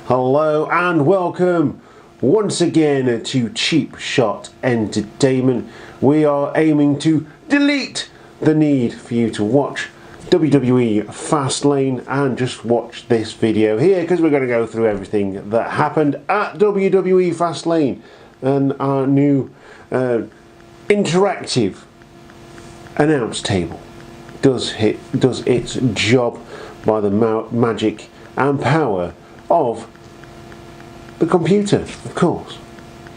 Hello and welcome once again to Cheap Shot Entertainment. We are aiming to delete the need for you to watch WWE Fastlane and just watch this video here, because we're going to go through everything that happened at WWE Fastlane and our new interactive announce table does its job by the magic and power of the computer, of course.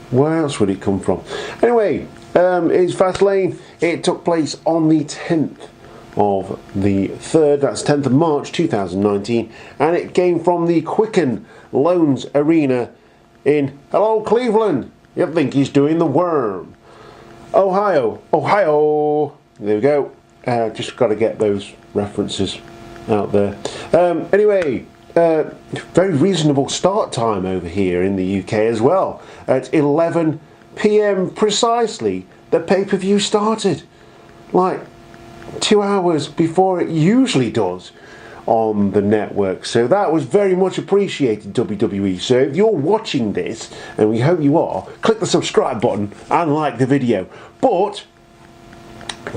Where else would it come from? Anyway, it's Fastlane. It took place on the 10th of the 3rd, that's 10th of March 2019, and it came from the Quicken Loans Arena in, hello Cleveland, you think he's doing the worm, Ohio. There we go. Just got to get those references out there. Anyway, very reasonable start time over here in the UK as well. At 11 PM precisely, the pay-per-view started. Like 2 hours before it usually does on the network. So that was very much appreciated, WWE. So if you're watching this, and we hope you are, click the subscribe button and like the video. But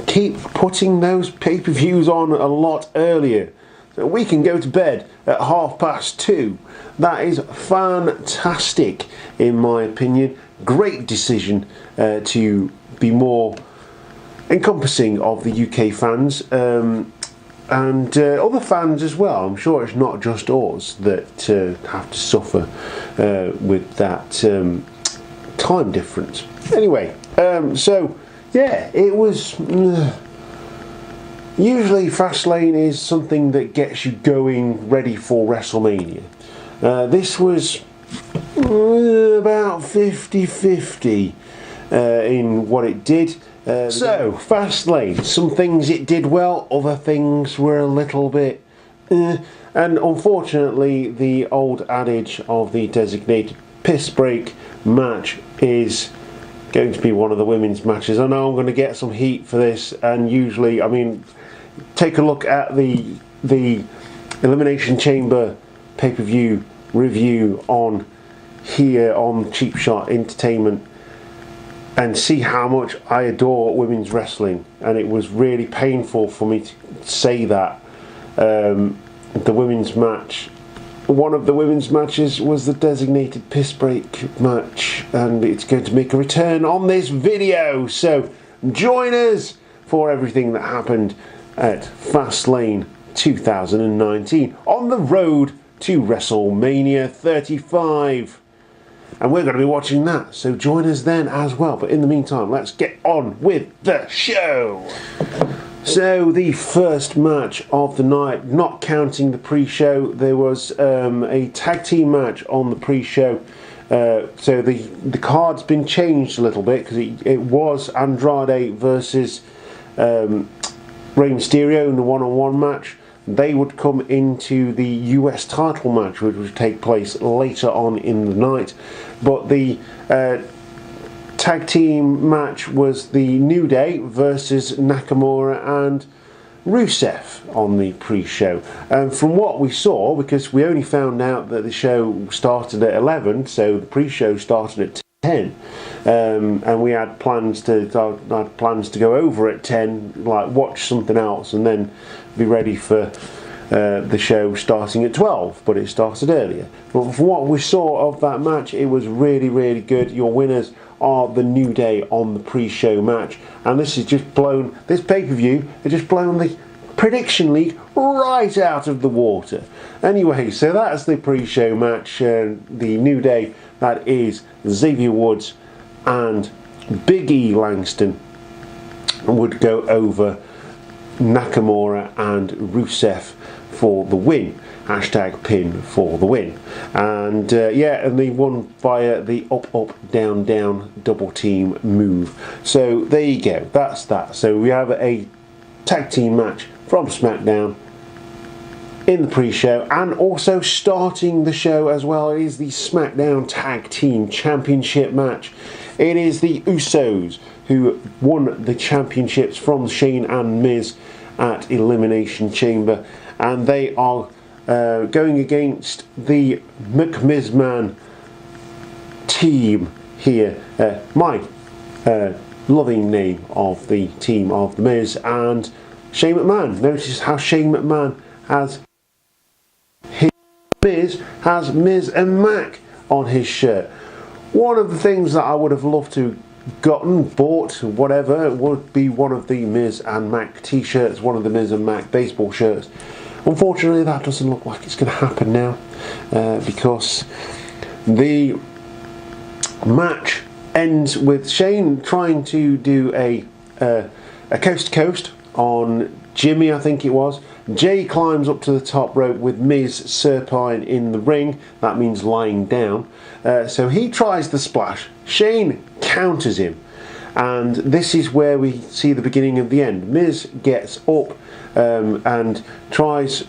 keep putting those pay-per-views on a lot earlier, so we can go to bed at 2:30. That is fantastic, in my opinion. Great decision to be more encompassing of the UK fans and other fans as well. I'm sure it's not just us that have to suffer with that time difference. Anyway, so yeah, it was... Usually Fastlane is something that gets you going ready for WrestleMania. This was about 50-50 in what it did. So, Fastlane, some things it did well, other things were a little bit... and unfortunately, the old adage of the designated piss break match is going to be one of the women's matches. I know I'm going to get some heat for this, and usually, I mean, take a look at the Elimination Chamber pay-per-view review on here on Cheap Shot Entertainment and see how much I adore women's wrestling, and it was really painful for me to say that. The women's match, one of the women's matches, was the designated piss break match, and it's going to make a return on this video, so join us for everything that happened at Fastlane 2019 on the road to WrestleMania 35, and we're going to be watching that, so join us then as well. But in the meantime, let's get on with the show. So the first match of the night, not counting the pre-show, there was a tag team match on the pre-show. So the card's been changed a little bit, because it was Andrade versus Rey Mysterio in the one-on-one match. They would come into the US title match, which would take place later on in the night. But the tag team match was the New Day versus Nakamura and Rusev on the pre-show. And from what we saw, because we only found out that the show started at 11, so the pre-show started at 10, and we had plans to go over at 10, like watch something else and then be ready for the show starting at 12, but it started earlier. But from what we saw of that match, it was really, really good. Your winners are the New Day on the pre-show match, and this has just blown, this pay-per-view has just blown the prediction league right out of the water. Anyway, so that's the pre-show match. The New Day, that is Xavier Woods and Big E Langston, would go over Nakamura and Rusev for the win. Hashtag pin for the win. And yeah, and they won via the up down down double team move. So there you go, that's that. So we have a tag team match from SmackDown in the pre-show, and also starting the show as well is the SmackDown Tag Team Championship match. It is the Usos who won the championships from Shane and Miz at Elimination Chamber, and they are going against the McMizman team here. My loving name of the team of The Miz and Shane McMahon. Notice how Shane McMahon has Miz and Mac on his shirt. One of the things that I would have loved to bought, whatever, would be one of the Miz and Mac t-shirts, one of the Miz and Mac baseball shirts. Unfortunately, that doesn't look like it's going to happen now, because the match ends with Shane trying to do a coast to coast on Jimmy, I think it was. Jay climbs up to the top rope with Miz supine in the ring. That means lying down. So he tries the splash. Shane counters him. And this is where we see the beginning of the end. Miz gets up and tries...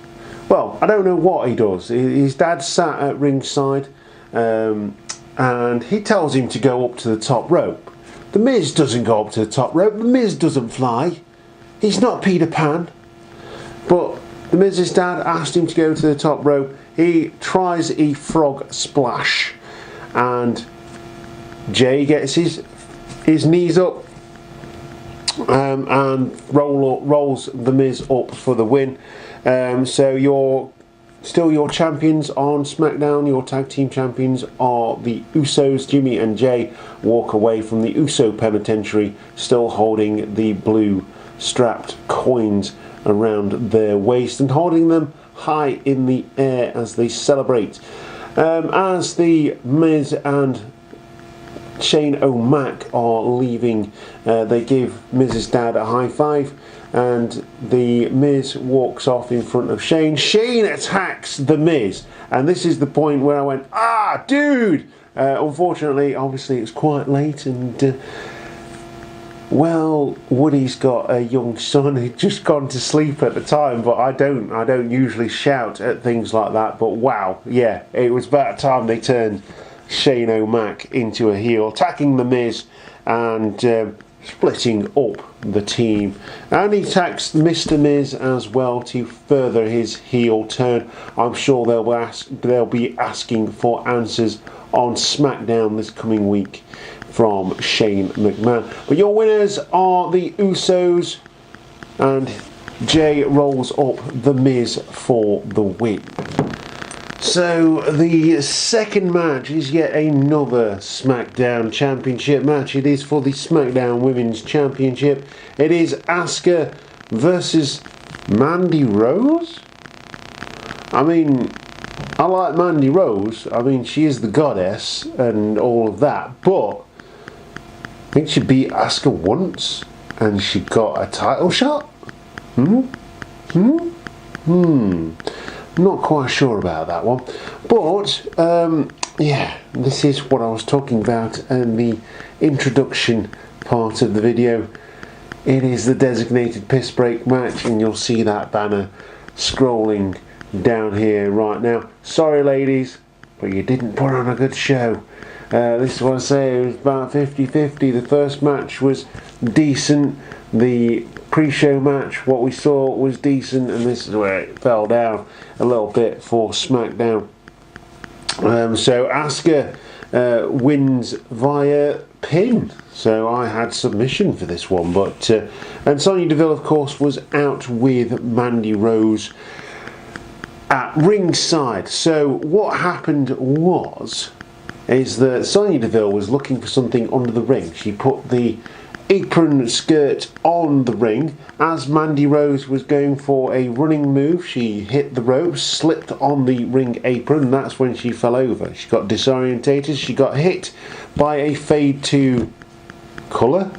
Well, I don't know what he does. His dad sat at ringside and he tells him to go up to the top rope. The Miz doesn't go up to the top rope. The Miz doesn't fly. He's not Peter Pan. But the Miz's dad asked him to go to the top rope. He tries a frog splash. And Jay gets his knees up and rolls the Miz up for the win. So you're still your champions on SmackDown. Your tag team champions are the Usos. Jimmy and Jay walk away from the Uso penitentiary still holding the blue strapped coins around their waist and holding them high in the air as they celebrate. As the Miz and Shane O'Mac are leaving, they give Miz's dad a high five and the Miz walks off in front of Shane. Shane attacks the Miz, and this is the point where I went, ah, dude! Unfortunately, obviously, it's quite late, and well, Woody's got a young son who'd just gone to sleep at the time, but I don't usually shout at things like that. But wow, yeah, it was about time they turned Shane O'Mac into a heel, attacking the Miz and splitting up the team. And he attacks Mr. Miz as well to further his heel turn. I'm sure they'll be asking for answers on SmackDown this coming week from Shane McMahon. But your winners are the Usos, and Jay rolls up the Miz for the win. So the second match is yet another SmackDown Championship match. It is for the SmackDown Women's Championship. It is Asuka versus Mandy Rose. I mean, I like Mandy Rose. I mean, she is the goddess and all of that, but I think she beat Asuka once and she got a title shot. Not quite sure about that one, but yeah, this is what I was talking about in the introduction part of the video. It is the designated piss break match, and you'll see that banner scrolling down here right now. Sorry ladies, but you didn't put on a good show. This is what I say, it was about 50-50. The first match was decent, the pre-show match, what we saw was decent, and this is where it fell down a little bit for SmackDown. So Asuka wins via pin. So I had submission for this one, but and Sonya Deville, of course, was out with Mandy Rose at ringside. So what happened is that Sonya Deville was looking for something under the ring. She put the apron skirt on the ring. As Mandy Rose was going for a running move, she hit the ropes, slipped on the ring apron, and that's when she fell over. She got disorientated, she got hit by a fade to colour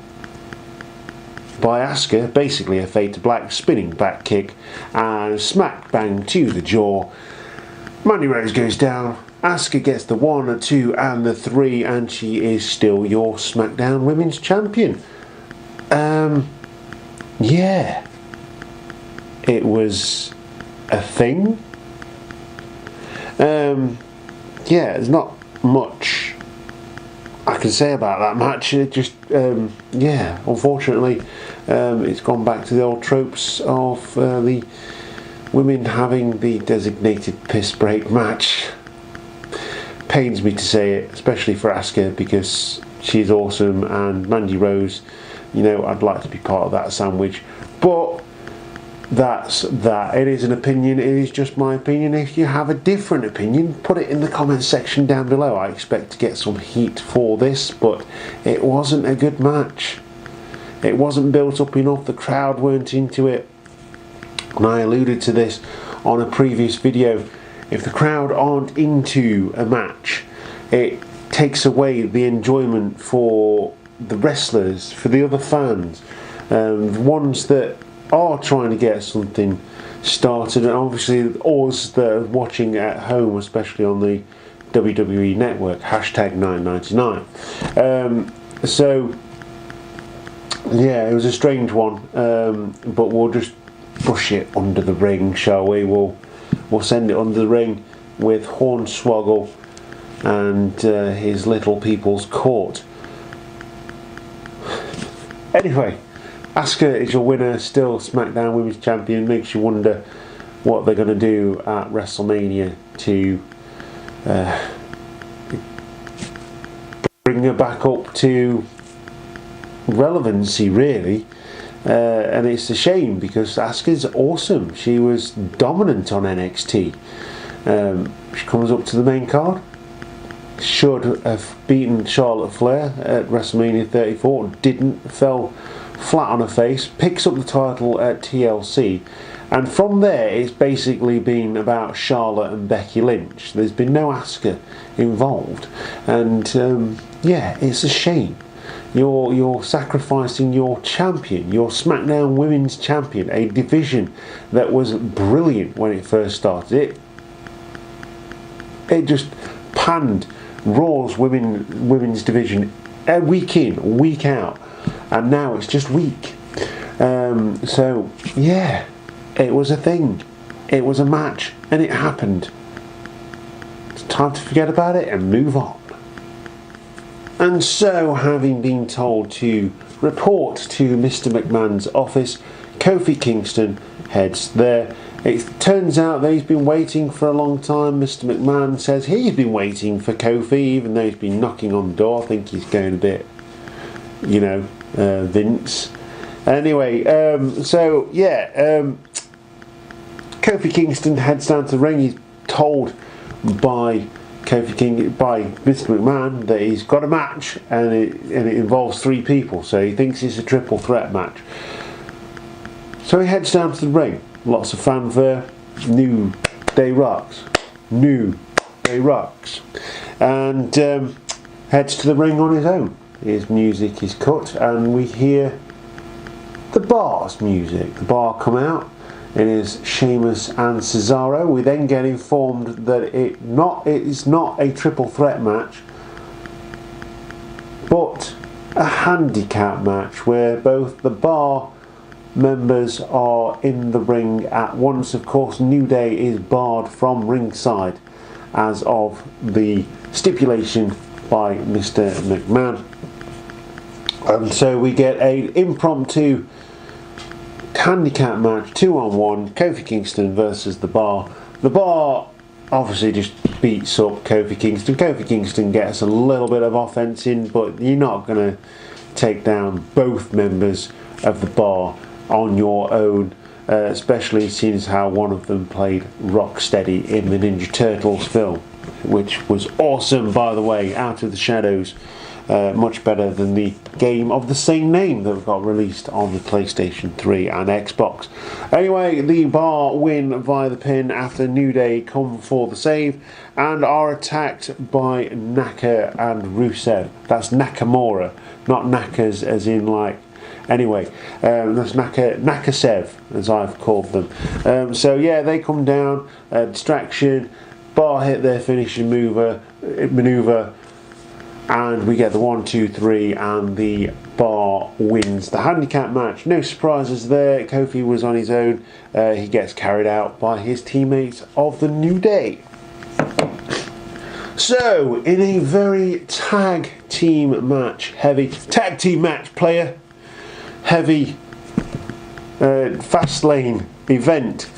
by Asuka, basically a fade to black spinning back kick, and smack bang to the jaw. Mandy Rose goes down. Asuka gets the 1, 2 and the 3, and she is still your SmackDown Women's Champion. Yeah, it was a thing. Yeah, there's not much I can say about that match. It just, yeah, unfortunately, it's gone back to the old tropes of the women having the designated piss break match. Pains me to say it, especially for Asuka, because she's awesome, and Mandy Rose, you know, I'd like to be part of that sandwich. But that's that. It is an opinion. It is just my opinion. If you have a different opinion, put it in the comments section down below. I expect to get some heat for this, but it wasn't a good match. It wasn't built up enough. The crowd weren't into it. And I alluded to this on a previous video. If the crowd aren't into a match, it takes away the enjoyment for the wrestlers, for the other fans, the ones that are trying to get something started, and obviously us that are watching at home, especially on the WWE network, hashtag 999. So yeah, it was a strange one, but we'll just brush it under the ring, shall we? We'll send it under the ring with Hornswoggle and his Little People's Court. Anyway, Asuka is your winner, still SmackDown Women's Champion. Makes you wonder what they're going to do at WrestleMania to bring her back up to relevancy, really. And it's a shame, because Asuka's awesome. She was dominant on NXT. She comes up to the main card. Should have beaten Charlotte Flair at WrestleMania 34. Didn't. Fell flat on her face. Picks up the title at TLC. And from there, it's basically been about Charlotte and Becky Lynch. There's been no Asuka involved. And yeah, it's a shame. You're sacrificing your champion, your SmackDown Women's Champion, a division that was brilliant when it first started. It just panned Raw's women's division week in, week out, and now it's just weak. So yeah, it was a thing, it was a match, and it happened. It's time to forget about it and move on. And so, having been told to report to Mr. McMahon's office, Kofi Kingston heads there. It turns out that he's been waiting for a long time. Mr. McMahon says he's been waiting for Kofi, even though he's been knocking on the door. I think he's going a bit, you know, Vince. Anyway, so yeah, Kofi Kingston heads down to the ring. He's told by Mr. McMahon that he's got a match, and it involves 3 people, so he thinks it's a triple threat match. So he heads down to the ring. Lots of fanfare. New Day rocks. New Day rocks. And heads to the ring on his own. His music is cut, and we hear the Bar's music. The Bar come out. It is Sheamus and Cesaro. We then get informed that it is not a triple threat match, but a handicap match where both the Bar members are in the ring at once. Of course, New Day is barred from ringside as of the stipulation by Mr. McMahon. And so we get an impromptu handicap match, 2-on-1, Kofi Kingston versus the Bar. The Bar obviously just beats up Kofi Kingston. Kofi Kingston gets a little bit of offense in, but you're not going to take down both members of the Bar on your own, especially seeing as how one of them played Rocksteady in the Ninja Turtles film, which was awesome, by the way. Out of the Shadows, much better than the game of the same name that got released on the PlayStation 3 and Xbox. Anyway, the Bar win via the pin after New Day come for the save and are attacked by Naka and Rusev. That's Nakamura, not Nakas as in like... Anyway, that's Nakasev, as I've called them. So yeah, they come down, distraction, Bar hit their finishing maneuver, and we get the 1, 2, 3, and the Bar wins the handicap match. No surprises there. Kofi was on his own. He gets carried out by his teammates of the New Day. So, in a very tag team match, heavy tag team match player, heavy Fastlane event,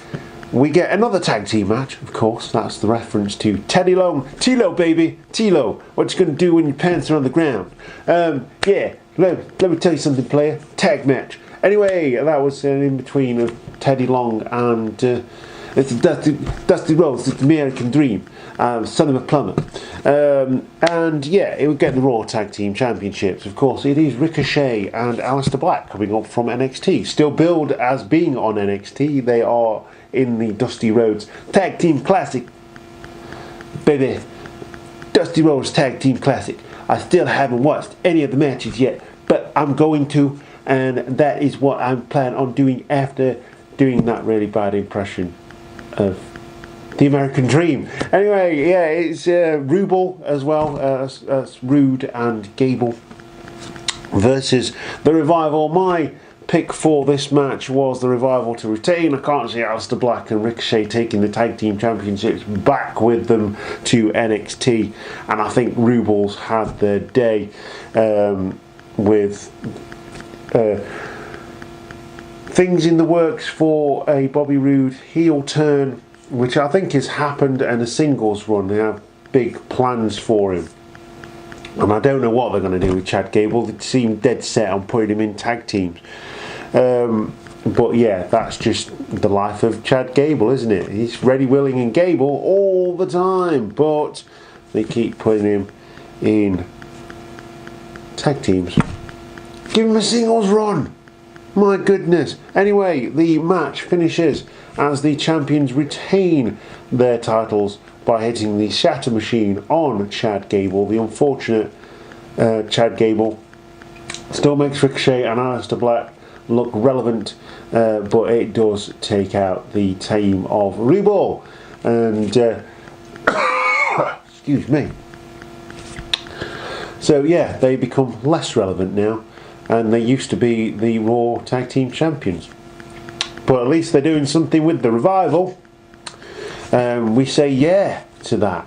we get another tag team match, of course. That's the reference to Teddy Long. Tilo, baby. Tilo. What you going to do when your pants are on the ground? Yeah, let me tell you something, player. Tag match. Anyway, that was an in-between of Teddy Long and it's Dusty Rhodes, it's the American Dream, son of a plumber. And yeah, it would get the Raw Tag Team Championships. Of course, it is Ricochet and Aleister Black coming up from NXT. Still billed as being on NXT. They are in the Dusty Rhodes Tag Team Classic. Baby, Dusty Rhodes Tag Team Classic. I still haven't watched any of the matches yet, but I'm going to, and that is what I'm planning on doing after doing that really bad impression of the American Dream. Anyway, yeah, it's Ruble as well, as Rude and Gable versus the Revival. My pick for this match was the Revival to retain. I can't see Aleister Black and Ricochet taking the Tag Team Championships back with them to NXT, and I think Ruble's had their day with things in the works for a Bobby Roode heel turn, which I think has happened, and a singles run. They have big plans for him. And I don't know what they're going to do with Chad Gable. They seem dead set on putting him in tag teams. But yeah, that's just the life of Chad Gable, isn't it? He's ready, willing and Gable all the time. But they keep putting him in tag teams. Give him a singles run. My goodness. Anyway, the match finishes as the champions retain their titles by hitting the Shatter Machine on Chad Gable. The unfortunate Chad Gable still makes Ricochet and Aleister Black look relevant, but it does take out the team of Ruble. And excuse me. So yeah, they become less relevant now, and they used to be the Raw Tag Team Champions. But at least they're doing something with the Revival. We say yeah to that.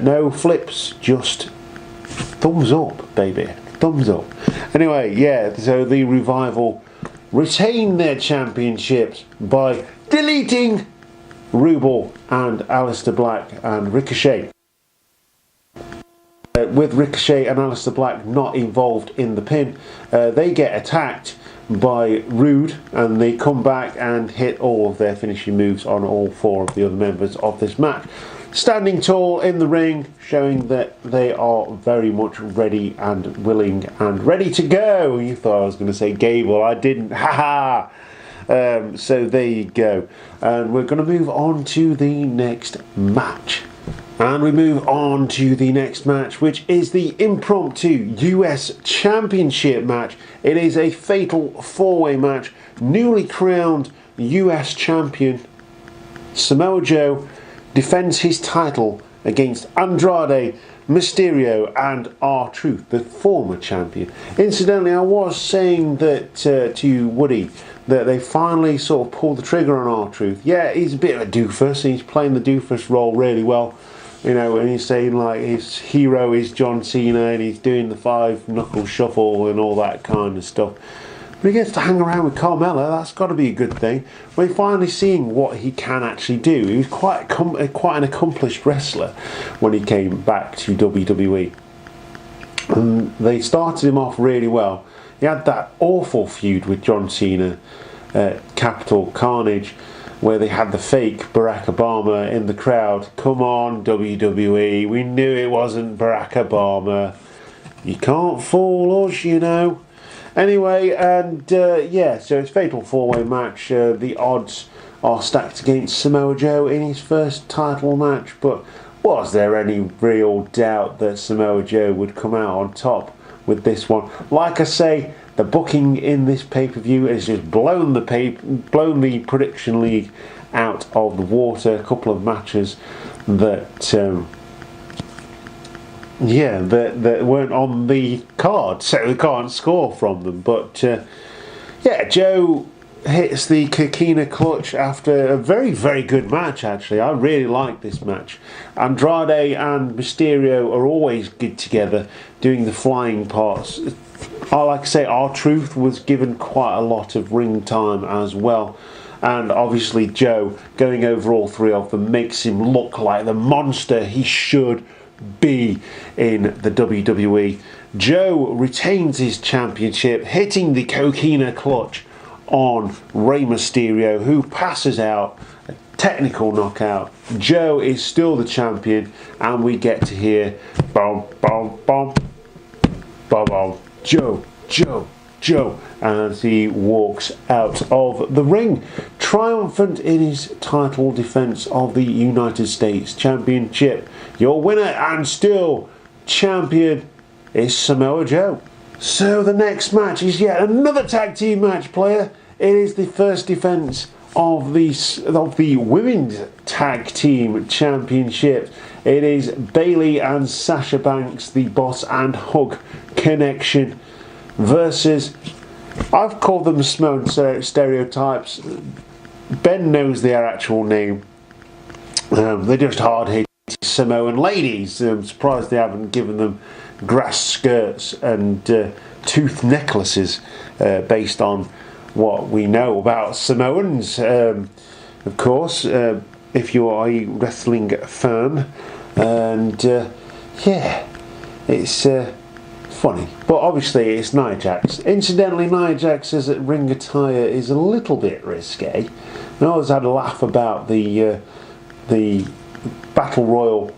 No flips, just thumbs up, baby. Thumbs up. Anyway, yeah, so the Revival retain their championships by deleting Ruble and Aleister Black and Ricochet. With Ricochet and Aleister Black not involved in the pin, they get attacked by Rude, and they come back and hit all of their finishing moves on all four of the other members of this match, standing tall in the ring, showing that they are very much ready and willing and ready to go. You thought I was going to say Gable, I didn't, haha. So there you go, and we're going to move on to the next match. And we move on to the next match, which is the impromptu US Championship match. It is a fatal four-way match. Newly crowned US Champion Samoa Joe defends his title against Andrade, Mysterio and R-Truth, the former champion. Incidentally, I was saying that to Woody, that they finally sort of pulled the trigger on R-Truth. Yeah, he's a bit of a doofus. He's playing the doofus role really well. You know, and he's saying like his hero is John Cena and he's doing the 5-knuckle shuffle and all that kind of stuff. But he gets to hang around with Carmella, that's got to be a good thing. We're finally seeing what he can actually do. He was quite an accomplished wrestler when he came back to WWE. And they started him off really well. He had that awful feud with John Cena at Capital Carnage, where they had the fake Barack Obama in the crowd. Come on, WWE, we knew it wasn't Barack Obama. You can't fool us, you know. Anyway, and yeah, so it's a fatal four-way match. The odds are stacked against Samoa Joe in his first title match, but was there any real doubt that Samoa Joe would come out on top with this one? Like I say, the booking in this pay-per-view has just blown the prediction league out of the water. A couple of matches that that weren't on the card, so we can't score from them. But yeah, Joe hits the Coquina clutch after a very, very good match, actually. I really like this match. Andrade and Mysterio are always good together, doing the flying parts. I like to say R-Truth was given quite a lot of ring time as well. and obviously Joe going over all three of them makes him look like the monster he should be in the WWE. Joe retains his championship, hitting the coquina clutch on Rey Mysterio, who passes out. A technical knockout. Joe is still the champion, and we get to hear bom bom bom bom bom Joe, Joe, Joe, as he walks out of the ring, triumphant in his title defense of the United States Championship. Your winner and still champion is Samoa Joe. So the next match is yet another tag team match, player. It is the first defense of the women's tag team championship. It is Bayley and Sasha Banks, the Boss and Hug Connection, versus, I've called them Samoan stereotypes. Ben knows their actual name. They're just hard-hitting Samoan ladies. I'm surprised they haven't given them grass skirts and tooth necklaces based on what we know about Samoans. Of course, if you are a wrestling fan, and yeah, it's funny, but obviously it's Nia Jax. Incidentally, Nia Jax's ring attire is a little bit risque. I always had a laugh about the Battle Royal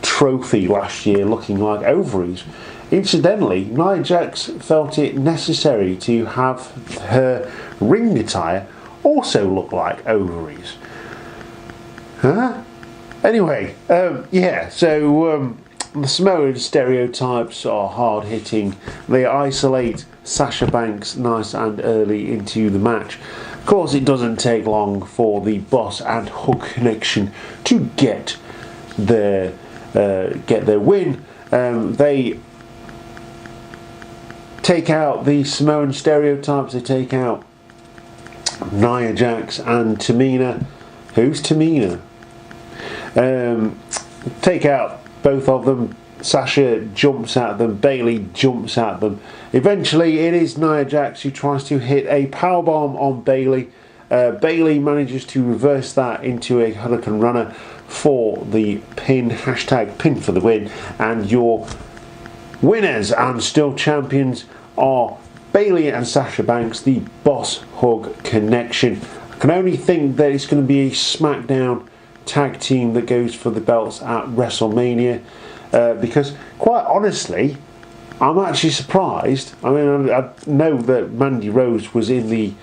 trophy last year looking like ovaries. Incidentally, Nia Jax felt it necessary to have her ring attire also look like ovaries. Huh? Anyway, yeah, so the Samoan stereotypes are hard-hitting. They isolate Sasha Banks nice and early into the match. Of course, it doesn't take long for the Boss and Hug Connection to get their win. They take out the Samoan stereotypes. They take out Nia Jax and Tamina. Who's Tamina? Take out both of them. Sasha jumps at them. Bayley jumps at them. Eventually, it is Nia Jax who tries to hit a powerbomb on Bayley. Bayley manages to reverse that into a Hurricane Runner for the pin. Hashtag pin for the win. And your winners and still champions are Bayley and Sasha Banks, the Boss Hug Connection. I can only think that it's going to be a SmackDown tag team that goes for the belts at WrestleMania, because quite honestly, I'm actually surprised. I mean, I know that Mandy Rose was in the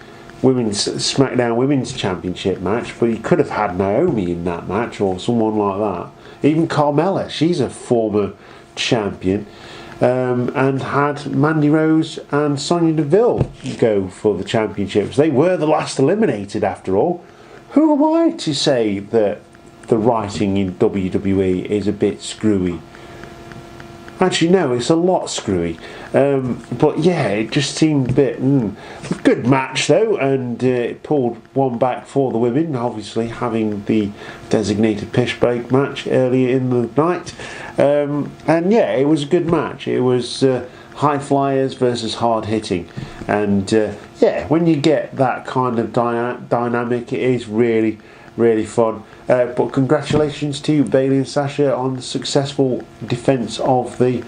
SmackDown Women's Championship match, but you could have had Naomi in that match or someone like that. Even Carmella, she's a former champion, and had Mandy Rose and Sonya Deville go for the championships. They were the last eliminated after all. Who am I to say that the writing in WWE is a bit screwy? Actually, no, it's a lot screwy. But yeah, it just seemed a bit... Good match, though, and it pulled one back for the women, obviously having the designated piss break match earlier in the night. And yeah, it was a good match. It was high flyers versus hard hitting. And yeah, when you get that kind of dynamic, it is really, really fun. But congratulations to Bayley and Sasha on the successful defence of the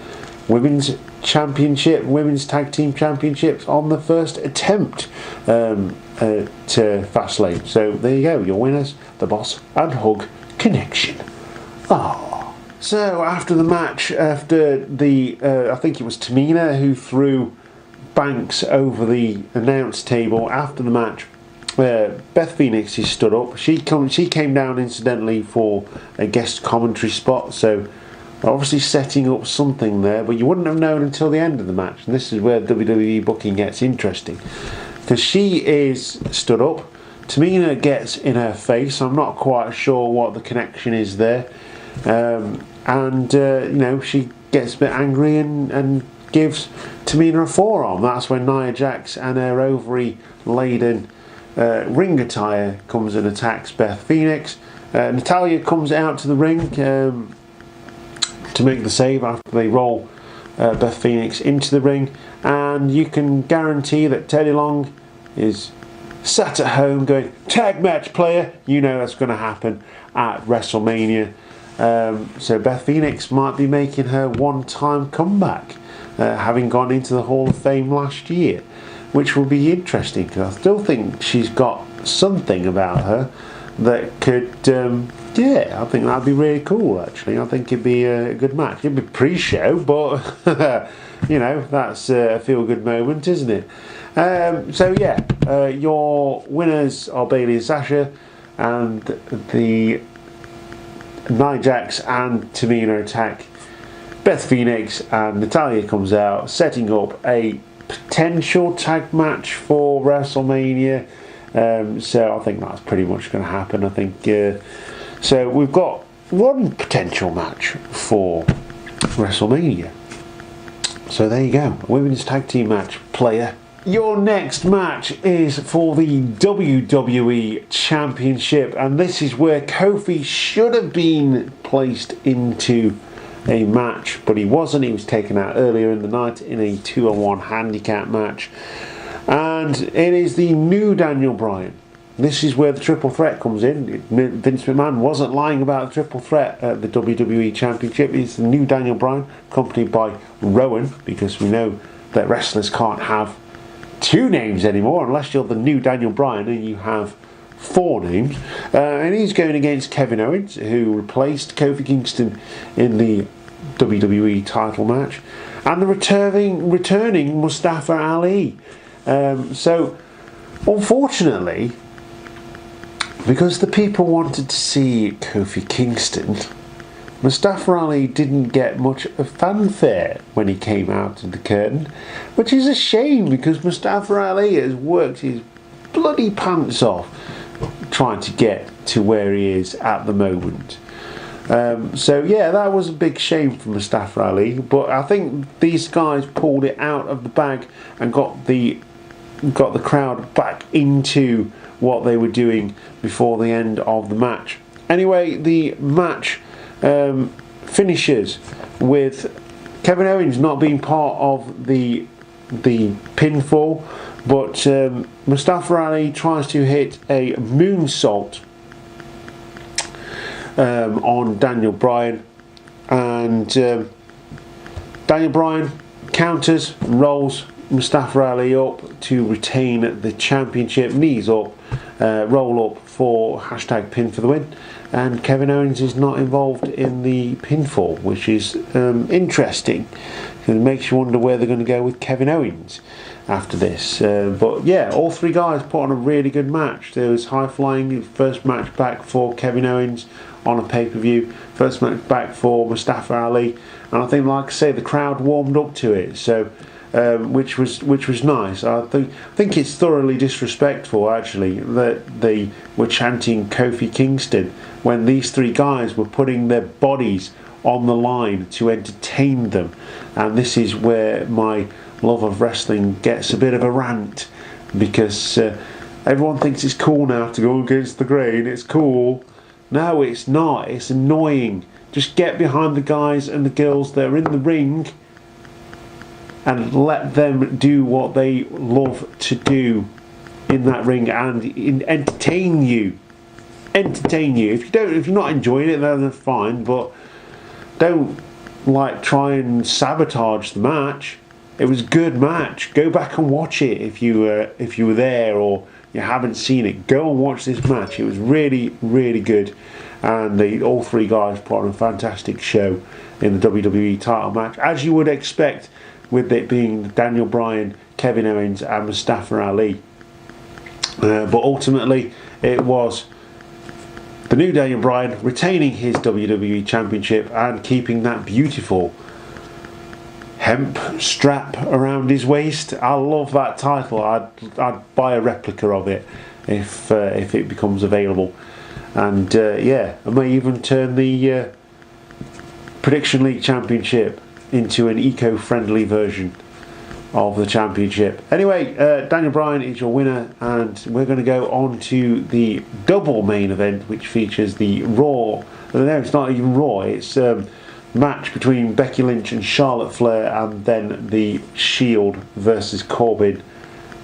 Women's Championship, Women's Tag Team Championships on the first attempt to Fastlane. So there you go, your winners, the Boss and Hug Connection. Ah. So after the match, after the, I think it was Tamina who threw Banks over the announce table after the match. Beth Phoenix is stood up. She came down incidentally for a guest commentary spot, so obviously setting up something there, but you wouldn't have known until the end of the match. And this is where WWE booking gets interesting, because she is stood up. Tamina gets in her face. I'm not quite sure what the connection is there, and you know, she gets a bit angry and gives Tamina a forearm. That's when Nia Jax and her ovary laden ring attire comes and attacks Beth Phoenix. Natalya comes out to the ring to make the save after they roll Beth Phoenix into the ring, and you can guarantee that Teddy Long is sat at home going, tag match player, you know that's going to happen at WrestleMania. So Beth Phoenix might be making her one-time comeback, having gone into the Hall of Fame last year, which will be interesting because I still think she's got something about her that could, I think that'd be really cool actually. I think it'd be a good match. It'd be pre-show, but you know, that's a feel-good moment, isn't it? Your winners are Bayley and Sasha, and the Nia Jax and Tamina attack Beth Phoenix, and Natalya comes out, setting up a potential tag match for WrestleMania. So I think that's pretty much going to happen. I think so. We've got one potential match for WrestleMania. So there you go, a women's tag team match, player. Your next match is for the WWE Championship, and this is where Kofi should have been placed into a match, but he wasn't. He was taken out earlier in the night in a 2-on-1 handicap match, and it is the new Daniel Bryan. This is where the triple threat comes in. Vince McMahon wasn't lying about the triple threat at the WWE Championship. It's the new Daniel Bryan, accompanied by Rowan, because we know that wrestlers can't have two names anymore unless you're the new Daniel Bryan and you have four names. And he's going against Kevin Owens, who replaced Kofi Kingston in the WWE title match, and the returning Mustafa Ali. So unfortunately, because the people wanted to see Kofi Kingston, Mustafa Ali didn't get much of fanfare when he came out of the curtain, which is a shame because Mustafa Ali has worked his bloody pants off trying to get to where he is at the moment. That was a big shame for Mustafa Ali, but I think these guys pulled it out of the bag and got the crowd back into what they were doing before the end of the match. Anyway, the match finishes with Kevin Owens not being part of the pinfall, but Mustafa Ali tries to hit a moonsault on Daniel Bryan, and Daniel Bryan counters, rolls Mustafa Ali up to retain the championship, knees up, roll up for #pin for the win, and Kevin Owens is not involved in the pinfall, which is interesting. It makes you wonder where they're going to go with Kevin Owens after this. But yeah, all three guys put on a really good match. There was high flying, first match back for Kevin Owens on a pay-per-view, first match back for Mustafa Ali, and I think, like I say, the crowd warmed up to it. So. Which was nice. I think it's thoroughly disrespectful actually that they were chanting Kofi Kingston when these three guys were putting their bodies on the line to entertain them, and this is where my love of wrestling gets a bit of a rant, because everyone thinks it's cool now to go against the grain. It's cool. No, it's not. It's annoying. Just get behind the guys and the girls that are in the ring and let them do what they love to do in that ring and entertain you. Entertain you. If you're not enjoying it, then that's fine. But don't try and sabotage the match. It was a good match. Go back and watch it if you were there or you haven't seen it. Go and watch this match. It was really, really good, and all three guys put on a fantastic show in the WWE title match, as you would expect, with it being Daniel Bryan, Kevin Owens and Mustafa Ali. But ultimately it was the new Daniel Bryan retaining his WWE Championship and keeping that beautiful hemp strap around his waist. I love that title. I'd buy a replica of it if it becomes available. And I may even turn the Prediction League Championship into an eco-friendly version of the championship. Anyway, Daniel Bryan is your winner, and we're going to go on to the double main event, which features the Raw. No, it's not even Raw. It's match between Becky Lynch and Charlotte Flair, and then the Shield versus Corbin,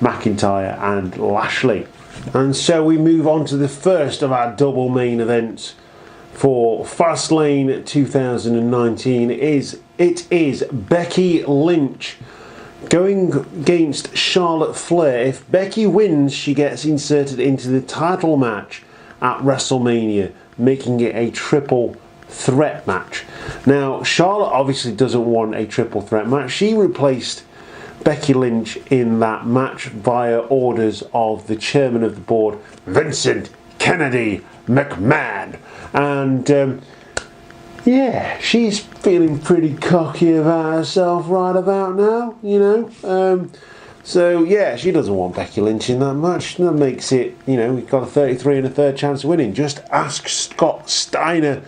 McIntyre and Lashley. And so we move on to the first of our double main events for Fastlane 2019. It is Becky Lynch going against Charlotte Flair. If Becky wins, she gets inserted into the title match at WrestleMania, making it a triple threat match. Now, Charlotte obviously doesn't want a triple threat match. She replaced Becky Lynch in that match via orders of the chairman of the board, Vincent Kennedy McMahon. And yeah, she's feeling pretty cocky about herself right about now, you know. So yeah, she doesn't want Becky Lynch in that match. That makes it, you know, we've got a 33 1/3 chance of winning. Just ask Scott Steiner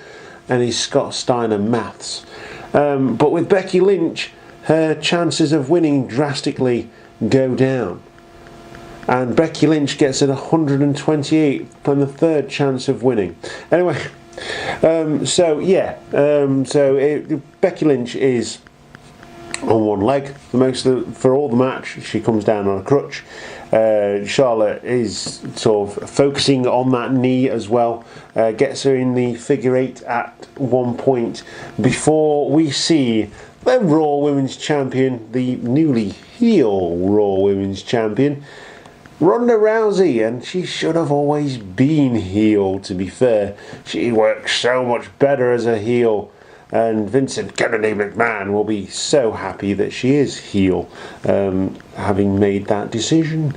and his Scott Steiner maths. But with Becky Lynch, her chances of winning drastically go down. And Becky Lynch gets an 128 1/3 chance of winning. Anyway, Becky Lynch is on one leg for all the match. She comes down on a crutch. Charlotte is sort of focusing on that knee as well. Gets her in the figure eight at one point before we see the Raw Women's Champion, the newly heel Raw Women's Champion, Ronda Rousey, and she should have always been heel, to be fair. She works so much better as a heel, and Vincent Kennedy McMahon will be so happy that she is heel, having made that decision.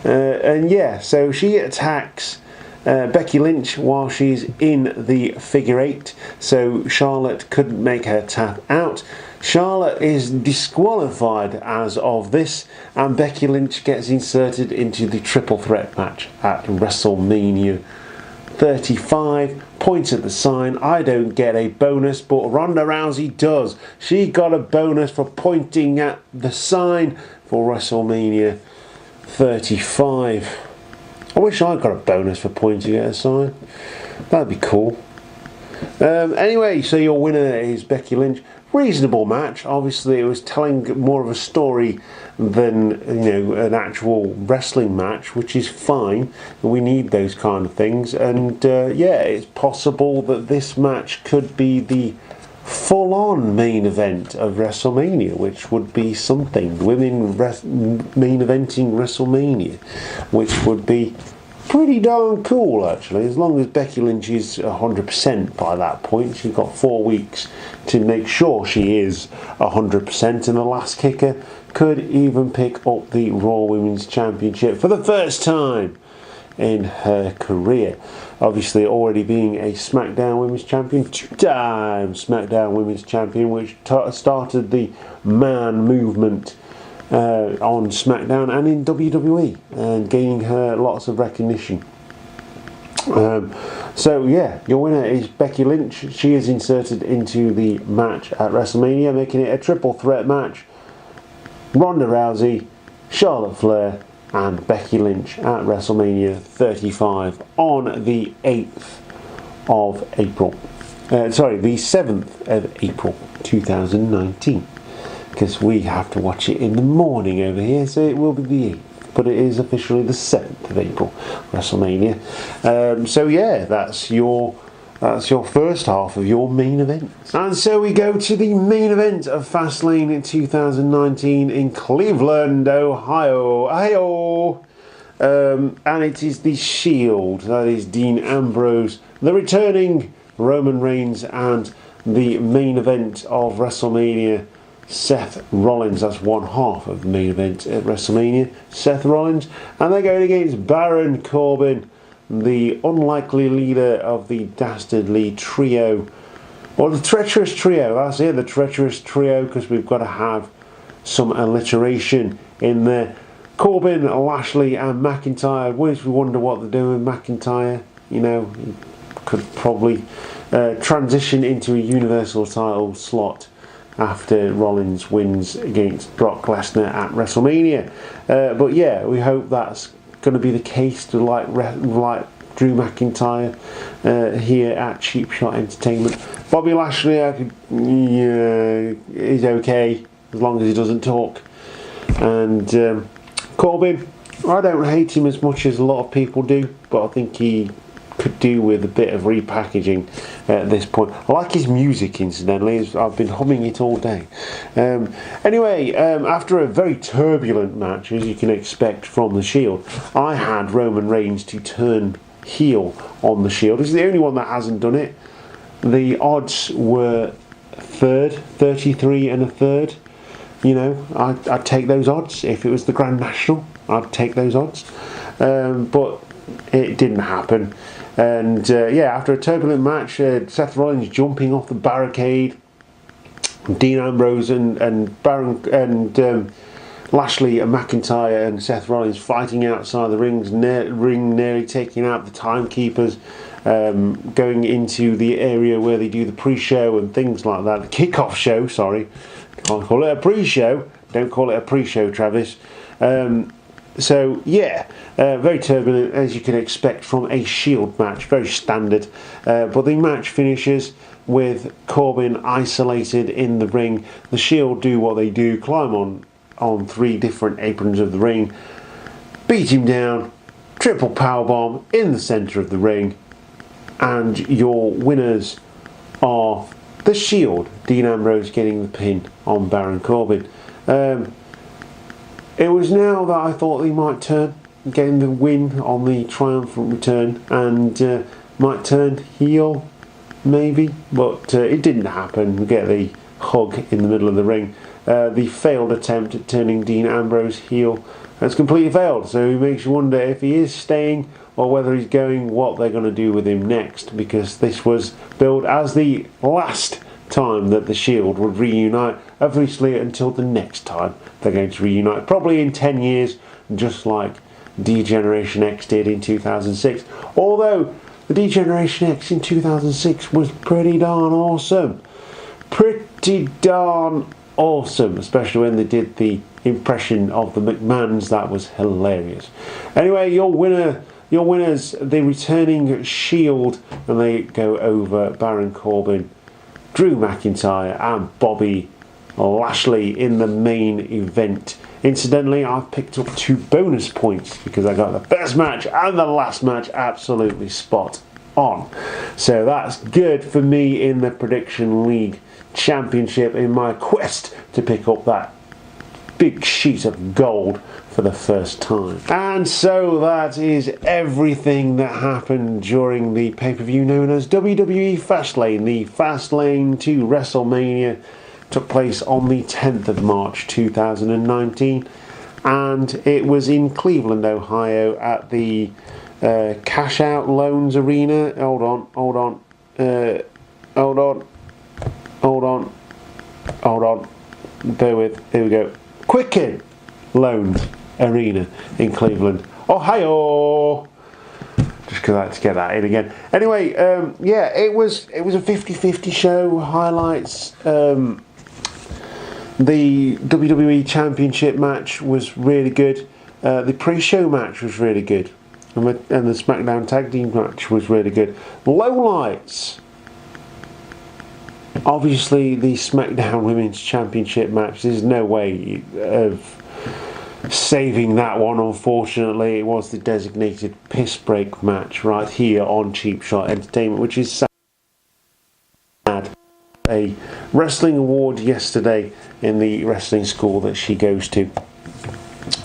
And yeah, so she attacks Becky Lynch while she's in the figure eight, so Charlotte couldn't make her tap out. Charlotte is disqualified as of this, and Becky Lynch gets inserted into the triple threat match at WrestleMania 35. Points at the sign. I don't get a bonus, but Ronda Rousey does. She got a bonus for pointing at the sign for WrestleMania 35. I wish I got a bonus for pointing at a sign. That'd be cool. Anyway, so your winner is Becky Lynch. Reasonable match. Obviously, it was telling more of a story than, you know, an actual wrestling match, which is fine. We need those kind of things, and yeah, it's possible that this match could be the full-on main event of WrestleMania, which would be something. Women main eventing WrestleMania, which would be pretty darn cool, actually, as long as Becky Lynch is 100% by that point. She's got 4 weeks to make sure she is 100%, and the last kicker could even pick up the Raw Women's Championship for the first time in her career. Obviously, already being a SmackDown Women's Champion, 2-time SmackDown Women's Champion, which started the man movement on SmackDown and in WWE, and gaining her lots of recognition. So yeah, your winner is Becky Lynch. She is inserted into the match at WrestleMania, making it a triple threat match. Ronda Rousey, Charlotte Flair and Becky Lynch at WrestleMania 35 on the 8th of April. The 7th of April 2019. Because we have to watch it in the morning over here, so it will be the 8th, but it is officially the 7th of April, WrestleMania. So yeah, that's your first half of your main event. And so we go to the main event of Fastlane in 2019 in Cleveland, Ohio. And it is the Shield, that is Dean Ambrose, the returning Roman Reigns, and the main event of WrestleMania, Seth Rollins. That's one half of the main event at WrestleMania, Seth Rollins, and they're going against Baron Corbin, the unlikely leader of the dastardly trio, or the treacherous trio. That's it, the treacherous trio, because we've got to have some alliteration in there. Corbin, Lashley and McIntyre. We wonder what they're doing with McIntyre. You know, he could probably transition into a Universal title slot after Rollins wins against Brock Lesnar at WrestleMania. But yeah, we hope that's going to be the case to like Drew McIntyre here at Cheap Shot Entertainment. Bobby Lashley is okay as long as he doesn't talk. And Corbin, I don't hate him as much as a lot of people do, but I think he could do with a bit of repackaging at this point. I like his music, incidentally. I've been humming it all day. Anyway, after a very turbulent match, as you can expect from the Shield, I had Roman Reigns to turn heel on the Shield. He's the only one that hasn't done it. The odds were 33 and a third. You know, I'd take those odds. If it was the Grand National, I'd take those odds. But it didn't happen. And yeah, after a turbulent match, Seth Rollins jumping off the barricade, Dean Ambrose and Baron and Lashley and McIntyre and Seth Rollins fighting outside the ring nearly taking out the timekeepers, going into the area where they do the pre-show and things like that. The kickoff show, sorry. Can't call it a pre-show. Don't call it a pre-show, Travis. So yeah, very turbulent as you can expect from a Shield match, very standard. But the match finishes with Corbin isolated in the ring. The Shield do what they do, climb on 3 different aprons of the ring, beat him down, triple powerbomb in the centre of the ring, and your winners are the Shield. Dean Ambrose getting the pin on Baron Corbin. It was now that I thought he might turn, getting the win on the triumphant return, and might turn heel, maybe, but it didn't happen. We get the hug in the middle of the ring. The failed attempt at turning Dean Ambrose heel has completely failed, so it makes you wonder if he is staying or whether he's going, what they're going to do with him next, because this was billed as the last time that the Shield would reunite, obviously until the next time they're going to reunite, probably in 10 years, just like D-Generation X did in 2006. Although the D-Generation X in 2006 was pretty darn awesome. Pretty darn awesome, especially when they did the impression of the McMahons. That was hilarious. Anyway, your winners, the returning Shield, and they go over Baron Corbin, Drew McIntyre and Bobby Lashley in the main event. Incidentally, I've picked up 2 bonus points because I got the first match and the last match absolutely spot on. So that's good for me in the Prediction League Championship in my quest to pick up that big sheet of gold for the first time. And so that is everything that happened during the pay-per-view known as WWE Fastlane. The Fastlane to WrestleMania took place on the 10th of March 2019, and it was in Cleveland, Ohio at the Cash Out Loans Arena. Hold on. Bear with. Here we go. Quicken Loans Arena in Cleveland, Ohio. Just because I had to get that in again. Anyway, yeah, it was a 50-50 show. Highlights. The WWE Championship match was really good. The pre-show match was really good, and the SmackDown Tag Team match was really good. Lowlights. Obviously, the SmackDown Women's Championship match. There's no way of saving that one. Unfortunately, it was the designated piss break match right here on Cheap Shot Entertainment, which is sad. A wrestling award yesterday in the wrestling school that she goes to.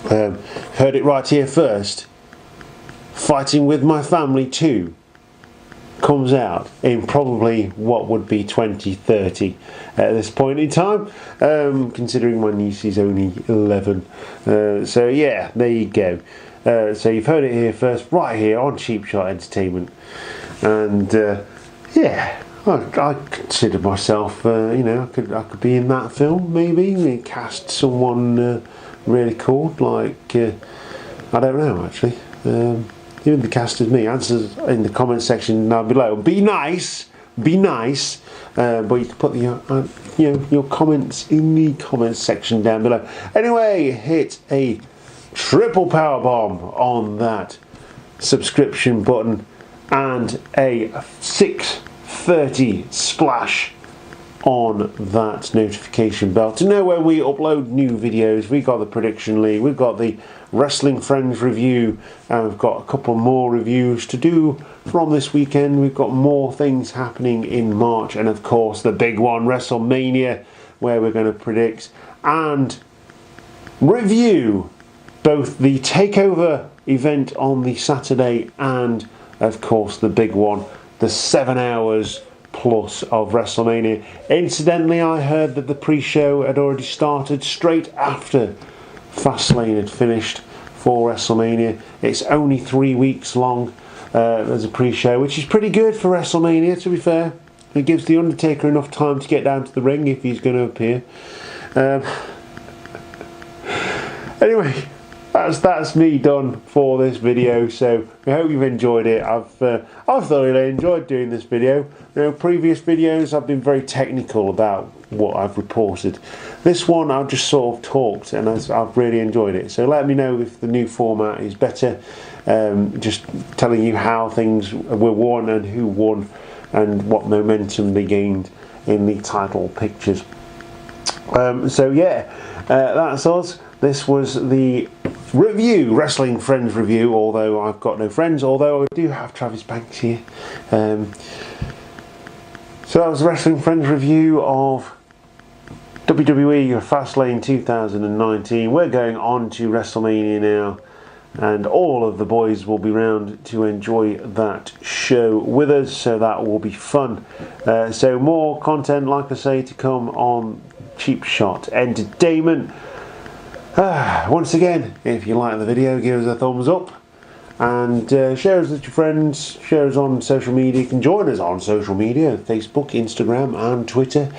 Heard it right here first. Fighting with My Family 2 comes out in probably what would be 2030 at this point in time, considering my niece is only 11. So yeah, there you go. So you've heard it here first, right here on Cheap Shot Entertainment. And yeah, I consider myself, you know, I could be in that film, maybe cast someone really cool, like I don't know actually. Even the cast as me. Answers in the comment section down below. Be nice, but you can put your comments in the comments section down below. Anyway, hit a triple power bomb on that subscription button and a 6:30 splash on that notification bell to know when we upload new videos. We got the Prediction League, we've got the Wrestling Friends review, and we've got a couple more reviews to do from this weekend. We've got more things happening in March, and of course the big one, WrestleMania, where we're going to predict and review both the TakeOver event on the Saturday and of course the big one, the 7 hours plus of WrestleMania. Incidentally, I heard that the pre-show had already started straight after Fastlane had finished for WrestleMania. It's only 3 weeks long as a pre-show, which is pretty good for WrestleMania, to be fair. It gives The Undertaker enough time to get down to the ring if he's going to appear. Anyway, that's me done for this video. So I hope you've enjoyed it. I've thoroughly enjoyed doing this video. Previous videos I've been very technical about what I've reported. This one I've just sort of talked, and I've really enjoyed it. So let me know if the new format is better. Just telling you how things were won and who won and what momentum they gained in the title pictures. So yeah, that's us. This was the review, Wrestling Friends review, although I've got no friends, although I do have Travis Banks here. So that was the Wrestling Friends review of WWE Fastlane 2019. We're going on to WrestleMania now, and all of the boys will be round to enjoy that show with us, so that will be fun. So more content, like I say, to come on Cheap Shot Entertainment. Once again, if you like the video, give us a thumbs up and share us with your friends, share us on social media. You can join us on social media, Facebook, Instagram and Twitter.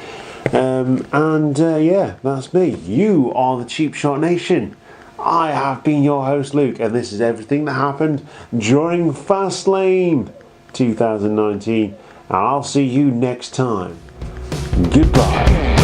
Yeah, that's me. You are the Cheap Shot Nation. I have been your host, Luke, and this is everything that happened during Fastlane 2019. And I'll see you next time. Goodbye.